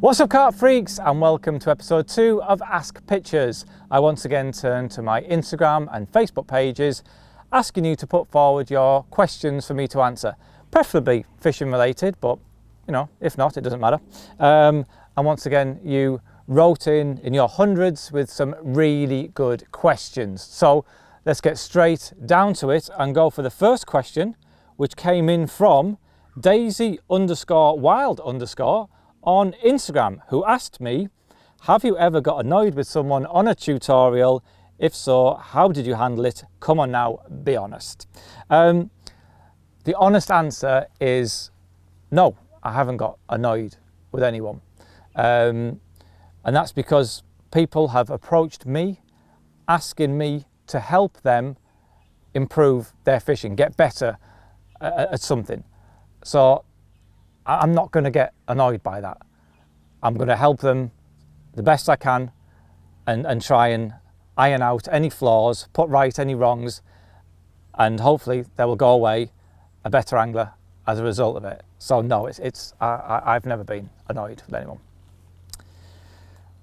What's up, carp freaks, and welcome to episode 2 of Ask Pictures. I once again turn to my Instagram and Facebook pages, asking you to put forward your questions for me to answer, preferably fishing related, but you know, if not, it doesn't matter. And once again, you wrote in your hundreds with some really good questions. So let's get straight down to it and go for the first question, which came in from Daisy_wild_ on Instagram, who asked me, have you ever got annoyed with someone on a tutorial? If so, how did you handle it? Come on now, be honest. The honest answer is no, I haven't got annoyed with anyone. And that's because people have approached me, asking me to help them improve their fishing, get better at something. So I'm not going to get annoyed by that. I'm going to help them the best I can and try and iron out any flaws, put right any wrongs, and hopefully they will go away a better angler as a result of it. So no, I've never been annoyed with anyone.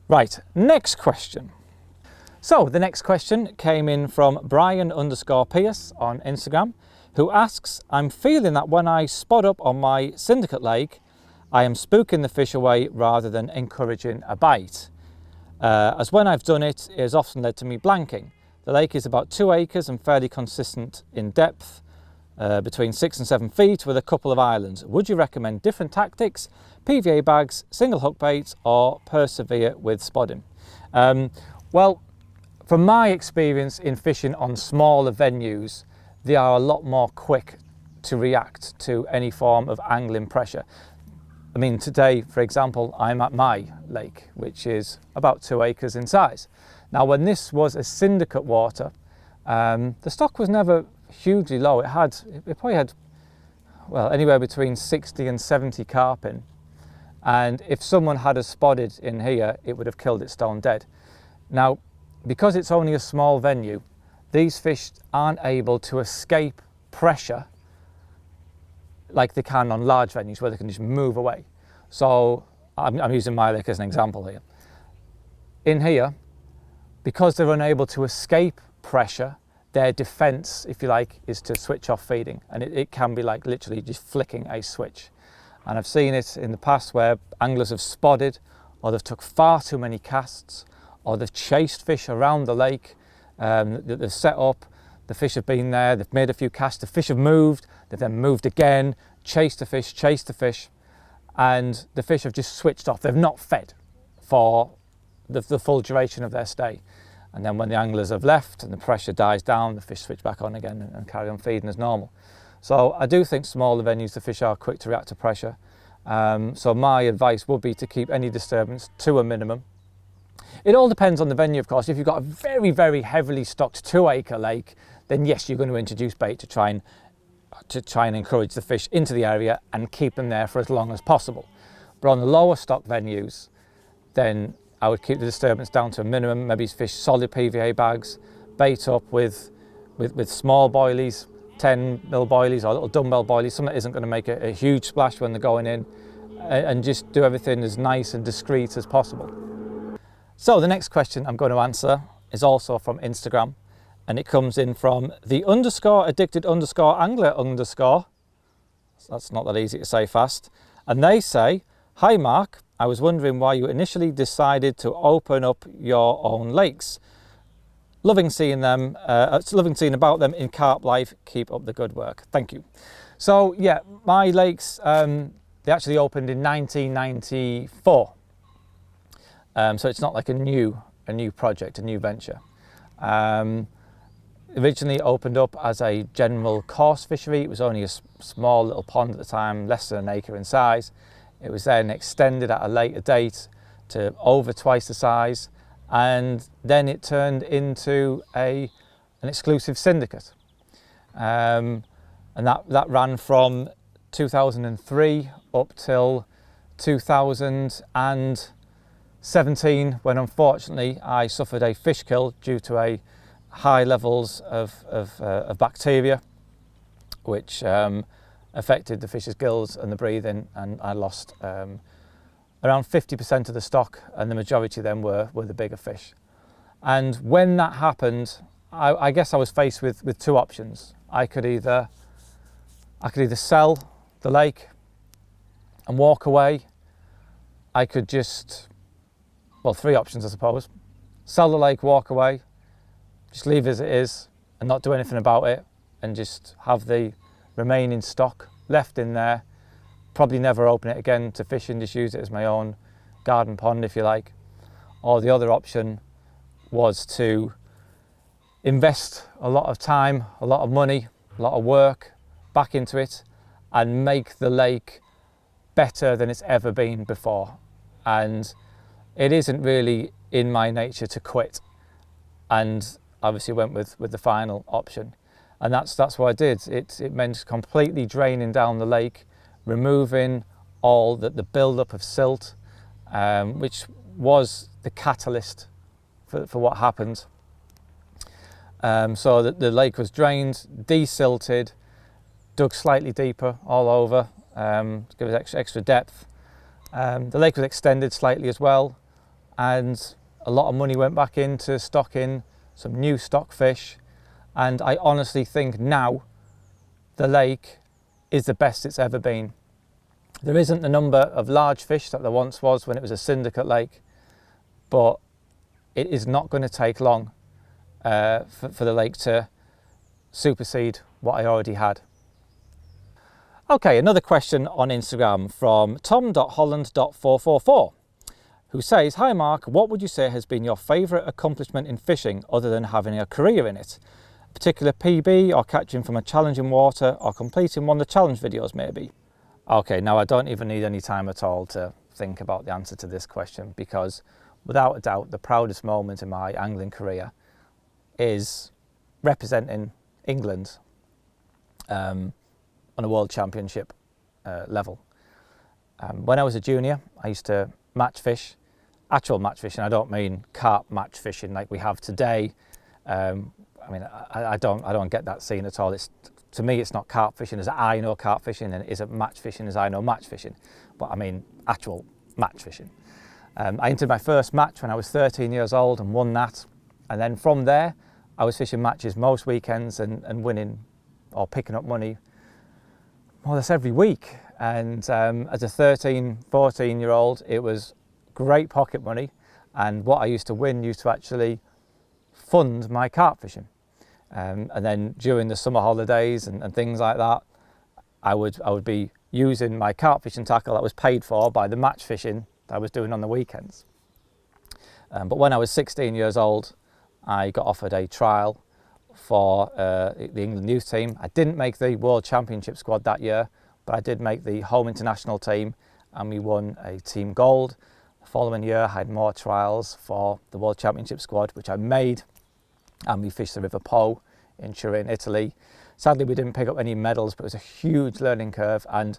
Right, next question. So the next question came in from Brian_Pierce on Instagram, who asks, I'm feeling that when I spot up on my syndicate lake, I am spooking the fish away rather than encouraging a bite. As when I've done it, it has often led to me blanking. The lake is about 2 acres and fairly consistent in depth, between 6 and 7 feet with a couple of islands. Would you recommend different tactics, PVA bags, single hook baits, or persevere with spodding? Well, from my experience in fishing on smaller venues, they are a lot more quick to react to any form of angling pressure. I mean, today, for example, I'm at my lake, which is about 2 acres in size. Now, when this was a syndicate water, the stock was never hugely low. It probably had, well, anywhere between 60 and 70 carp in. And if someone had a spotted in here, it would have killed it stone dead. Now, because it's only a small venue, these fish aren't able to escape pressure like they can on large venues where they can just move away. So I'm using my lake as an example here. In here, because they're unable to escape pressure, their defense, if you like, is to switch off feeding. And it can be like literally just flicking a switch. And I've seen it in the past where anglers have spotted, or they've took far too many casts, or they've chased fish around the lake. They've set up, the fish have been there, they've made a few casts, the fish have moved, they've then moved again, chased the fish, and the fish have just switched off. They've not fed for the full duration of their stay. And then when the anglers have left and the pressure dies down, the fish switch back on again and carry on feeding as normal. So I do think smaller venues, the fish are quick to react to pressure. So my advice would be to keep any disturbance to a minimum. It all depends on the venue, of course. If you've got a very, very heavily stocked 2 acre lake, then yes, you're going to introduce bait to try and encourage the fish into the area and keep them there for as long as possible. But on the lower stock venues, then I would keep the disturbance down to a minimum. Maybe fish solid PVA bags, bait up with small boilies, 10 mil boilies or little dumbbell boilies, something that isn't going to make a huge splash when they're going in, and just do everything as nice and discreet as possible. So the next question I'm going to answer is also from Instagram, and it comes in from the_addicted_angler_. That's not that easy to say fast. And they say, hi Mark, I was wondering why you initially decided to open up your own lakes. Loving seeing about them in carp life. Keep up the good work. Thank you. So yeah, my lakes, they actually opened in 1994. So it's not like a new project, a new venture. Originally opened up as a general coarse fishery. It was only a small little pond at the time, less than an acre in size. It was then extended at a later date to over twice the size, and then it turned into an exclusive syndicate. And that ran from 2003 up till 2017, when unfortunately I suffered a fish kill due to high levels of bacteria, which affected the fish's gills and the breathing, and I lost around 50% of the stock, and the majority of them were the bigger fish. And when that happened, I guess I was faced with two options. I could either sell the lake and walk away. I could just, well, three options I suppose. Sell the lake, walk away, just leave as it is and not do anything about it, and just have the remaining stock left in there. Probably never open it again to fishing, just use it as my own garden pond if you like. Or the other option was to invest a lot of time, a lot of money, a lot of work back into it and make the lake better than it's ever been before. And it isn't really in my nature to quit, and obviously went with the final option. And that's what I did. It meant completely draining down the lake, removing all the build-up of silt, which was the catalyst for what happened. So the lake was drained, desilted, dug slightly deeper all over to give it extra depth. The lake was extended slightly as well, and a lot of money went back into stocking some new stock fish. And I honestly think now the lake is the best it's ever been. There isn't the number of large fish that there once was when it was a syndicate lake, but it is not going to take long for the lake to supersede what I already had. Okay, another question on Instagram from tom.holland.444, who says, "Hi Mark, what would you say has been your favourite accomplishment in fishing other than having a career in it? A particular PB or catching from a challenge in water or completing one of the challenge videos maybe?" Okay, now I don't even need any time at all to think about the answer to this question, because without a doubt the proudest moment in my angling career is representing England on a world championship level. When I was a junior, I used to match fish, actual match fishing. I don't mean carp match fishing like we have today. I mean, I don't get that scene at all. To me, it's not carp fishing as I know carp fishing, and it isn't match fishing as I know match fishing. But I mean actual match fishing. I entered my first match when I was 13 years old and won that. And then from there, I was fishing matches most weekends and winning or picking up money more or less every week. And as a 13, 14-year-old, it was great pocket money. And what I used to win used to actually fund my carp fishing. And then during the summer holidays and things like that, I would be using my carp fishing tackle that was paid for by the match fishing that I was doing on the weekends. But when I was 16 years old, I got offered a trial for the England youth team. I didn't make the World Championship squad that year, but I did make the home international team, and we won a team gold. The following year, I had more trials for the World Championship squad, which I made, and we fished the River Po in Turin, Italy. Sadly, we didn't pick up any medals, but it was a huge learning curve, and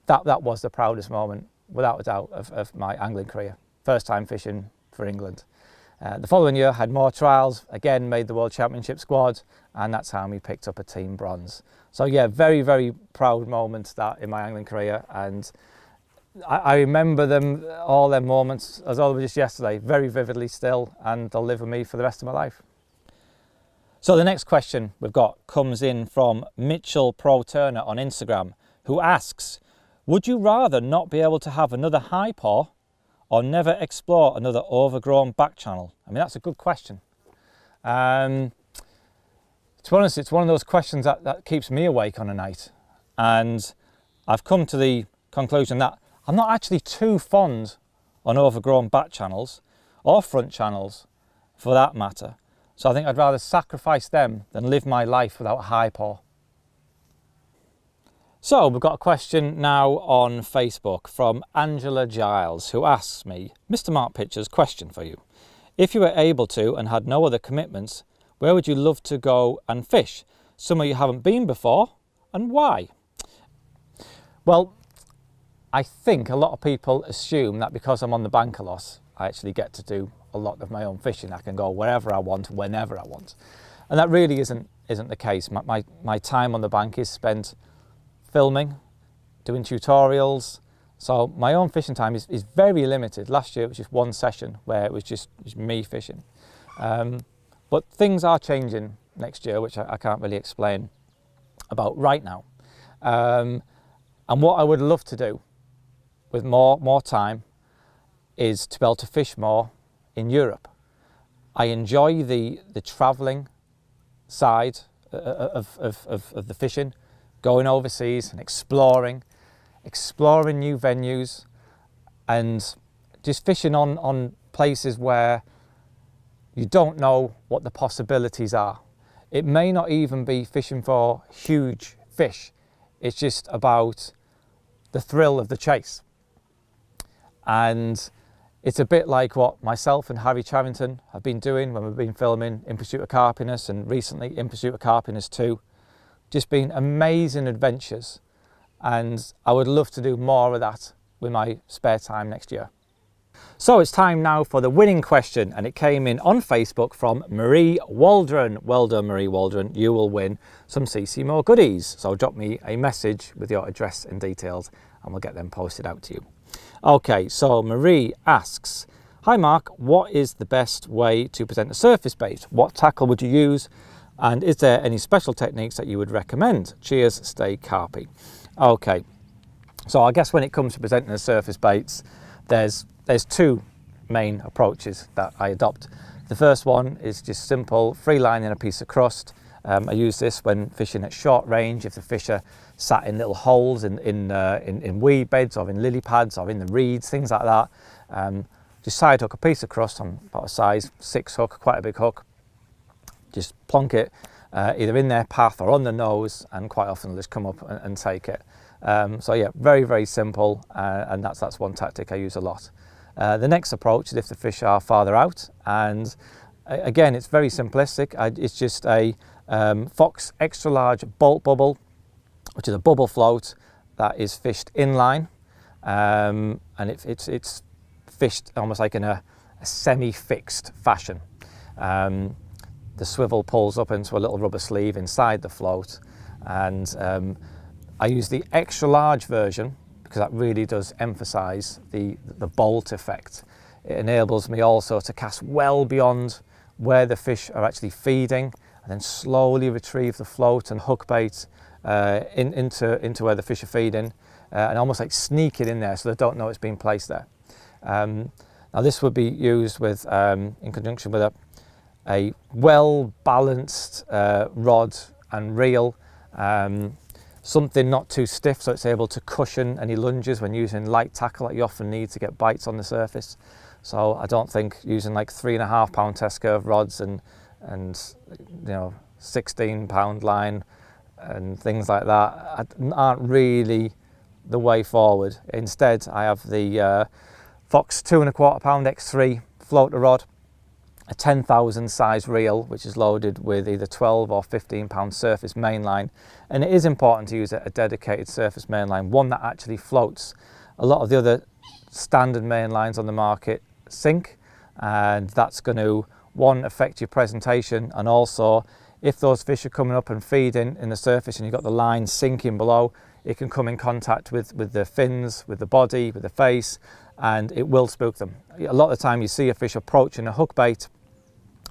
that was the proudest moment, without a doubt, of my angling career. First time fishing for England. The following year, I had more trials, again made the World Championship squad, and that's how we picked up a team bronze. So yeah, very, very proud moments that in my angling career, and I remember them, all them moments, as though they were just yesterday, very vividly still, and they'll live with me for the rest of my life. So the next question we've got comes in from Mitchell Pro Turner on Instagram, who asks, would you rather not be able to have another high paw or never explore another overgrown back channel? I mean, that's a good question. To be honest, it's one of those questions that keeps me awake on a night. And I've come to the conclusion that I'm not actually too fond on overgrown back channels or front channels for that matter. So I think I'd rather sacrifice them than live my life without a high paw. So we've got a question now on Facebook from Angela Giles, who asks me, Mr. Mark Pitcher's question for you. If you were able to and had no other commitments, where would you love to go and fish? Somewhere you haven't been before, and why? Well, I think a lot of people assume that because I'm on the bank a lot, I actually get to do a lot of my own fishing. I can go wherever I want, whenever I want. And that really isn't the case. My time on the bank is spent filming, doing tutorials, So my own fishing time is very limited. Last year it was just one session where it was just me fishing. But things are changing next year, which I can't really explain about right now. And what I would love to do with more time is to be able to fish more in Europe. I enjoy the travelling side of the fishing, going overseas and exploring new venues, and just fishing on places where you don't know what the possibilities are. It may not even be fishing for huge fish. It's just about the thrill of the chase. And it's a bit like what myself and Harry Charrington have been doing when we've been filming In Pursuit of Carpiness, and recently In Pursuit of Carpiness 2. Just been amazing adventures, and I would love to do more of that with my spare time next year. So it's time now for the winning question, and it came in on Facebook from Marie Waldron. Well done, Marie Waldron. You will win some CC Moore goodies. So drop me a message with your address and details and we'll get them posted out to you. Okay, so Marie asks, hi Mark, what is the best way to present a surface bait? What tackle would you use? And is there any special techniques that you would recommend? Cheers, stay carpy. Okay, so I guess when it comes to presenting a surface baits, there's two main approaches that I adopt. The first one is just simple free lining a piece of crust. I use this when fishing at short range, if the fish are sat in little holes in weed beds or in lily pads or in the reeds, things like that. Just side hook a piece of crust on about a size 6 hook, quite a big hook. Just plonk it either in their path or on the nose, and quite often they'll just come up and take it. So yeah, very, very simple, and that's one tactic I use a lot. The next approach is if the fish are farther out, and again, it's very simplistic. It's just a Fox extra large bolt bubble, which is a bubble float that is fished inline, and it's fished almost like in a semi-fixed fashion. The swivel pulls up into a little rubber sleeve inside the float, and I use the extra large version because that really does emphasize the bolt effect. It enables me also to cast well beyond where the fish are actually feeding, and then slowly retrieve the float and hook bait into where the fish are feeding, and almost like sneak it in there so they don't know it's been placed there. Now this would be used with in conjunction with a well balanced rod and reel, something not too stiff so it's able to cushion any lunges when using light tackle that you often need to get bites on the surface. So I don't think using like 3.5 pound test curve rods and 16 pound line and things like that aren't really the way forward. Instead, I have the Fox 2.25 pound X3 floater rod, a 10,000 size reel which is loaded with either 12 or 15 pound surface mainline, and it is important to use a dedicated surface mainline, one that actually floats. A lot of the other standard mainlines on the market sink, and that's going to, one, affect your presentation, and also if those fish are coming up and feeding in the surface and you've got the line sinking below, it can come in contact with the fins, with the body, with the face, and it will spook them. A lot of the time you see a fish approaching a hook bait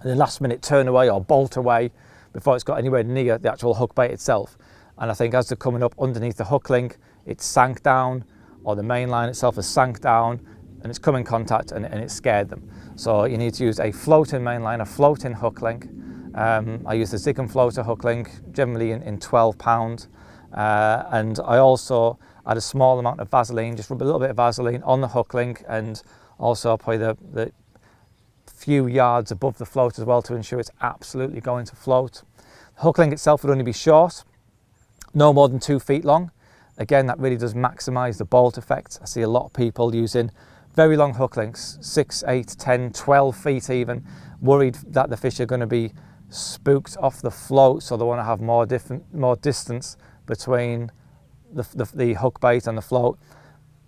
and then last minute turn away or bolt away before it's got anywhere near the actual hook bait itself. And I think as they're coming up underneath the hook link, it's sank down, or the main line itself has sank down, and it's come in contact and it scared them. So you need to use a floating main line, a floating hook link. I use the Zig and Floater hook link, generally in 12 pound. And I also add a small amount of Vaseline, just rub a little bit of Vaseline on the hook link, and also probably the few yards above the float as well to ensure it's absolutely going to float. The hook link itself would only be short, no more than 2 feet long. Again, that really does maximize the bolt effect. I see a lot of people using very long hook links, 6, 8, 10, 12 feet even, worried that the fish are going to be spooked off the float, so they want to have more distance between the hook bait and the float.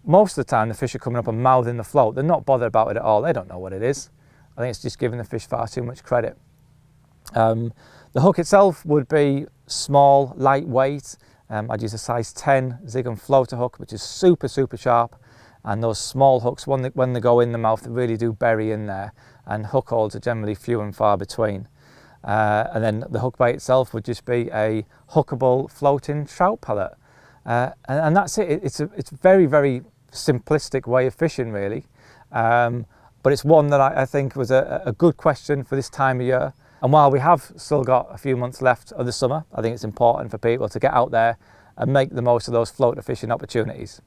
Most of the time the fish are coming up and mouthing the float. They're not bothered about it at all. They don't know what it is. I think it's just giving the fish far too much credit. The hook itself would be small, lightweight. I'd use a size 10 Zig and Floater hook, which is super, super sharp. and those small hooks, when they go in the mouth, they really do bury in there, and hook holds are generally few and far between. And then the hook bait itself would just be a hookable floating trout pellet, and that's it. It's a very, very simplistic way of fishing, really, but it's one that I think was a good question for this time of year. And while we have still got a few months left of the summer, I think it's important for people to get out there and make the most of those floater fishing opportunities.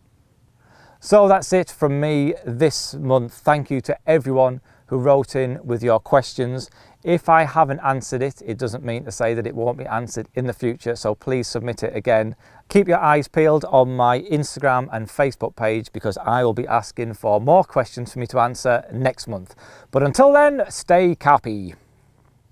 So that's it from me this month. Thank you to everyone who wrote in with your questions. If I haven't answered it, it doesn't mean to say that it won't be answered in the future, so please submit it again. Keep your eyes peeled on my Instagram and Facebook page, because I will be asking for more questions for me to answer next month. But until then, stay carpy.